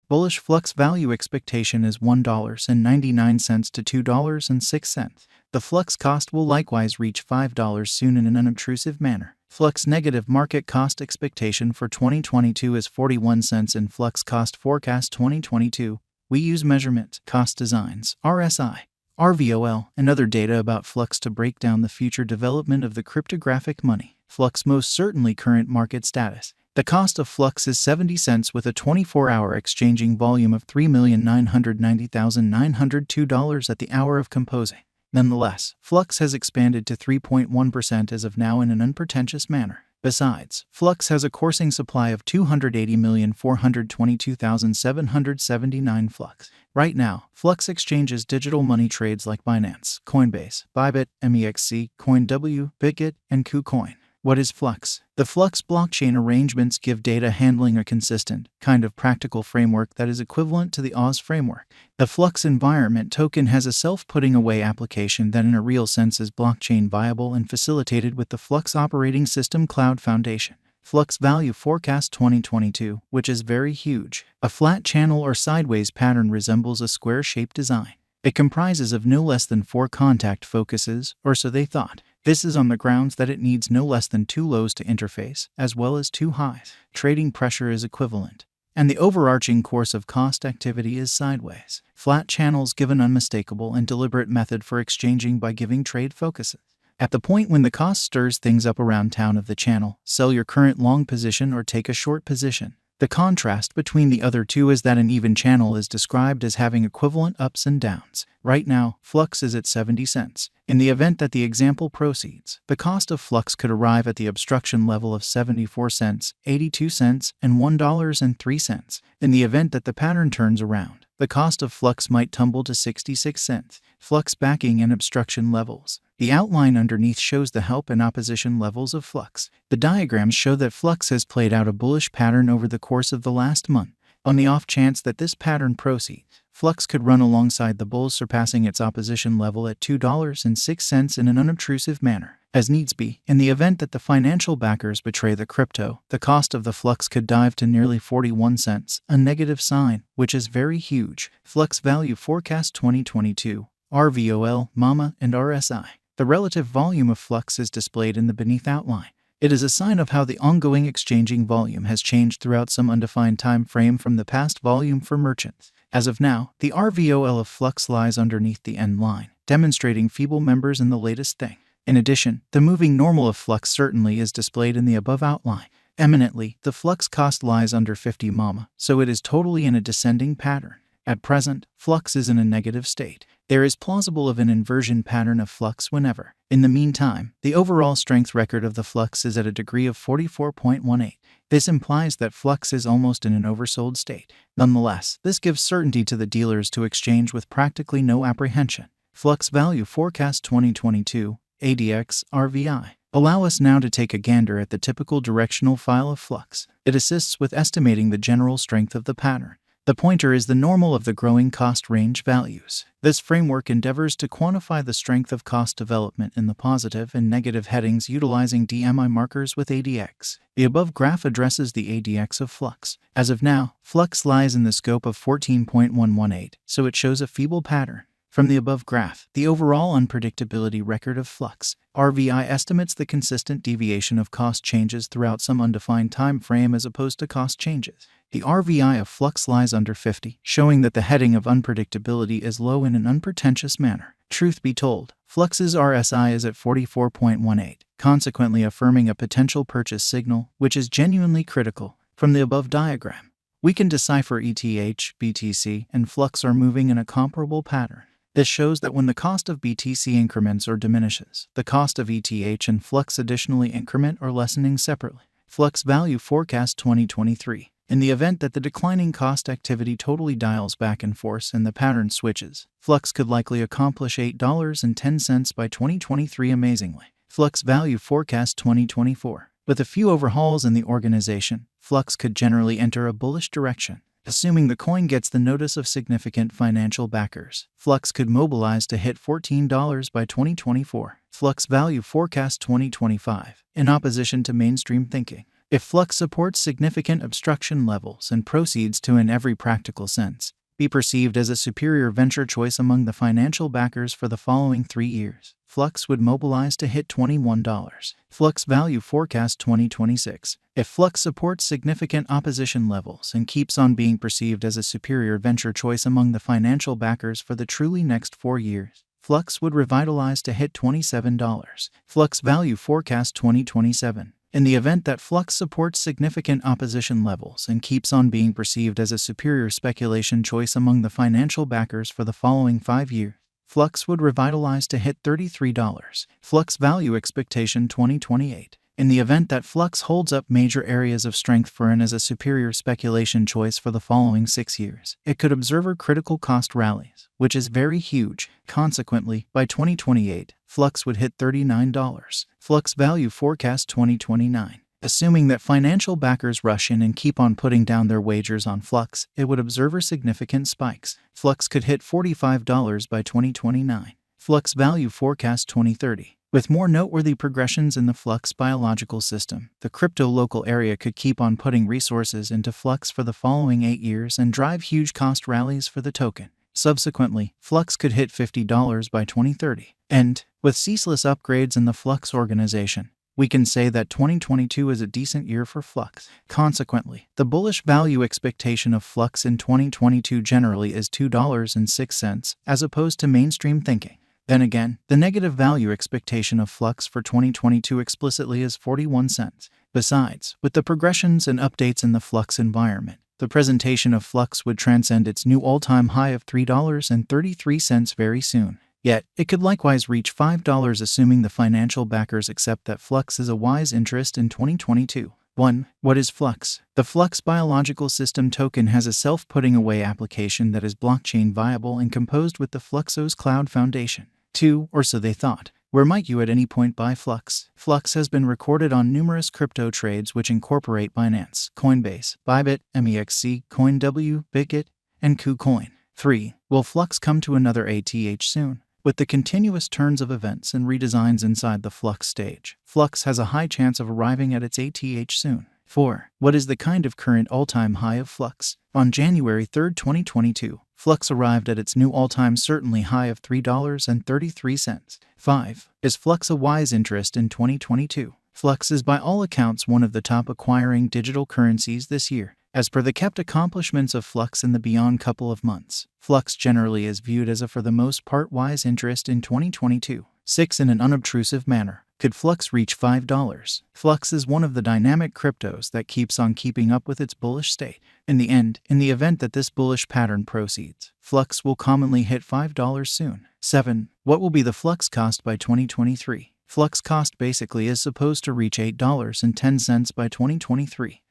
Bullish Flux value expectation is $1.99 to $2.06. The Flux cost will likewise reach $5 soon in an unobtrusive manner. Flux negative market cost expectation for 2022 is 41 cents in Flux cost forecast 2022. We use measurement, cost designs, RSI, RVOL, and other data about Flux to break down the future development of the cryptographic money. Flux most certainly current market status. The cost of Flux is 70 cents with a 24-hour exchanging volume of $3,990,902 at the hour of composing. Nonetheless, Flux has expanded to 3.1% as of now in an unpretentious manner. Besides, Flux has a coursing supply of 280,422,779 Flux. Right now, Flux exchanges digital money trades like Binance, Coinbase, Bybit, MEXC, CoinW, Bitget, and KuCoin. What is Flux? The Flux blockchain arrangements give data handling a consistent, kind of practical framework that is equivalent to the Oz framework. The Flux environment token has a self-putting-away application that in a real sense is blockchain viable and facilitated with the Flux operating system cloud foundation. Flux value forecast 2022, which is very huge. A flat channel or sideways pattern resembles a square-shaped design. It comprises of no less than 4 contact focuses, or so they thought. This is on the grounds that it needs no less than 2 lows to interface, as well as 2 highs. Trading pressure is equivalent, and the overarching course of cost activity is sideways. Flat channels give an unmistakable and deliberate method for exchanging by giving trade focuses. At the point when the cost stirs things up around town of the channel, sell your current long position or take a short position. The contrast between the other two is that an even channel is described as having equivalent ups and downs. Right now, Flux is at 70 cents. In the event that the example proceeds, the cost of Flux could arrive at the obstruction level of 74 cents, 82 cents, and $1.03. In the event that the pattern turns around, the cost of Flux might tumble to 66 cents. Flux backing and obstruction levels. The outline underneath shows the help and opposition levels of Flux. The diagrams show that Flux has played out a bullish pattern over the course of the last month. On the off chance that this pattern proceeds, Flux could run alongside the bulls, surpassing its opposition level at $2.06 in an unobtrusive manner. As needs be, in the event that the financial backers betray the crypto, the cost of the Flux could dive to nearly 41 cents, a negative sign, which is very huge. Flux value forecast 2022, RVOL, MAMA, and RSI. The relative volume of Flux is displayed in the beneath outline. It is a sign of how the ongoing exchanging volume has changed throughout some undefined time frame from the past volume for merchants. As of now, the RVOL of Flux lies underneath the end line, demonstrating feeble members in the latest thing. In addition, the moving normal of Flux certainly is displayed in the above outline. Eminently, the Flux cost lies under 50 MAMA, so it is totally in a descending pattern. At present, Flux is in a negative state. There is plausible of an inversion pattern of Flux whenever. In the meantime, the overall strength record of the Flux is at a degree of 44.18. This implies that Flux is almost in an oversold state. Nonetheless, this gives certainty to the dealers to exchange with practically no apprehension. Flux value forecast 2022, ADX, RVI. Allow us now to take a gander at the typical directional file of Flux. It assists with estimating the general strength of the pattern. The pointer is the normal of the growing cost range values. This framework endeavors to quantify the strength of cost development in the positive and negative headings utilizing DMI markers with ADX. The above graph addresses the ADX of Flux. As of now, Flux lies in the scope of 14.118, so it shows a feeble pattern. From the above graph, the overall unpredictability record of Flux. RVI estimates the consistent deviation of cost changes throughout some undefined time frame as opposed to cost changes. The RVI of Flux lies under 50, showing that the heading of unpredictability is low in an unpretentious manner. Truth be told, Flux's RSI is at 44.18, consequently affirming a potential purchase signal, which is genuinely critical. From the above diagram, we can decipher ETH, BTC, and Flux are moving in a comparable pattern. This shows that when the cost of BTC increments or diminishes, the cost of ETH and Flux additionally increment or lessening separately. Flux value forecast 2023. In the event that the declining cost activity totally dials back in force and the pattern switches, Flux could likely accomplish $8.10 by 2023 amazingly. Flux value forecast 2024. With a few overhauls in the organization, Flux could generally enter a bullish direction. Assuming the coin gets the notice of significant financial backers, Flux could mobilize to hit $14 by 2024. Flux value forecast 2025. In opposition to mainstream thinking, If Flux supports significant obstruction levels and proceeds to, in every practical sense, be perceived as a superior venture choice among the financial backers for the following 3 years, Flux would mobilize to hit $21. Flux Value Forecast 2026. If Flux supports significant opposition levels and keeps on being perceived as a superior venture choice among the financial backers for the truly next 4 years, Flux would revitalize to hit $27. Flux Value Forecast 2027. In the event that Flux supports significant opposition levels and keeps on being perceived as a superior speculation choice among the financial backers for the following 5 years, Flux would revitalize to hit $33. Flux Value Expectation 2028. In the event that Flux holds up major areas of strength for and as a superior speculation choice for the following 6 years, it could observe critical cost rallies, which is very huge. Consequently, by 2028, Flux would hit $39. Flux Value Forecast 2029. Assuming that financial backers rush in and keep on putting down their wagers on Flux, it would observe significant spikes. Flux could hit $45 by 2029. Flux Value Forecast 2030. With more noteworthy progressions in the Flux biological system, the crypto local area could keep on putting resources into Flux for the following 8 years and drive huge cost rallies for the token. Subsequently, Flux could hit $50 by 2030. And, with ceaseless upgrades in the Flux organization, we can say that 2022 is a decent year for Flux. Consequently, the bullish value expectation of Flux in 2022 generally is $2.06, as opposed to mainstream thinking. Then again, the negative value expectation of Flux for 2022 explicitly is 41 cents. Besides, with the progressions and updates in the Flux environment, the presentation of Flux would transcend its new all-time high of $3.33 very soon. Yet, it could likewise reach $5 assuming the financial backers accept that Flux is a wise interest in 2022. 1. What is Flux? The Flux biological system token has a self-putting away application that is blockchain viable and composed with the Fluxos Cloud Foundation. 2. Or so they thought. Where might you at any point buy Flux? Flux has been recorded on numerous crypto trades which incorporate Binance, Coinbase, Bybit, MEXC, CoinW, Bitget, and KuCoin. 3. Will Flux come to another ATH soon? With the continuous turns of events and redesigns inside the Flux stage, Flux has a high chance of arriving at its ATH soon. 4. What is the kind of current all-time high of Flux? On January 3, 2022, Flux arrived at its new all-time certainly high of $3.33. 5. Is Flux a wise interest in 2022? Flux is by all accounts one of the top acquiring digital currencies this year. As per the kept accomplishments of Flux in the beyond couple of months, Flux generally is viewed as a for the most part wise interest in 2022. 6. In an unobtrusive manner, could Flux reach $5? Flux is one of the dynamic cryptos that keeps on keeping up with its bullish state. In the end, in the event that this bullish pattern proceeds, Flux will commonly hit $5 soon. 7. What will be the Flux cost by 2023? Flux cost basically is supposed to reach $8.10 by 2023.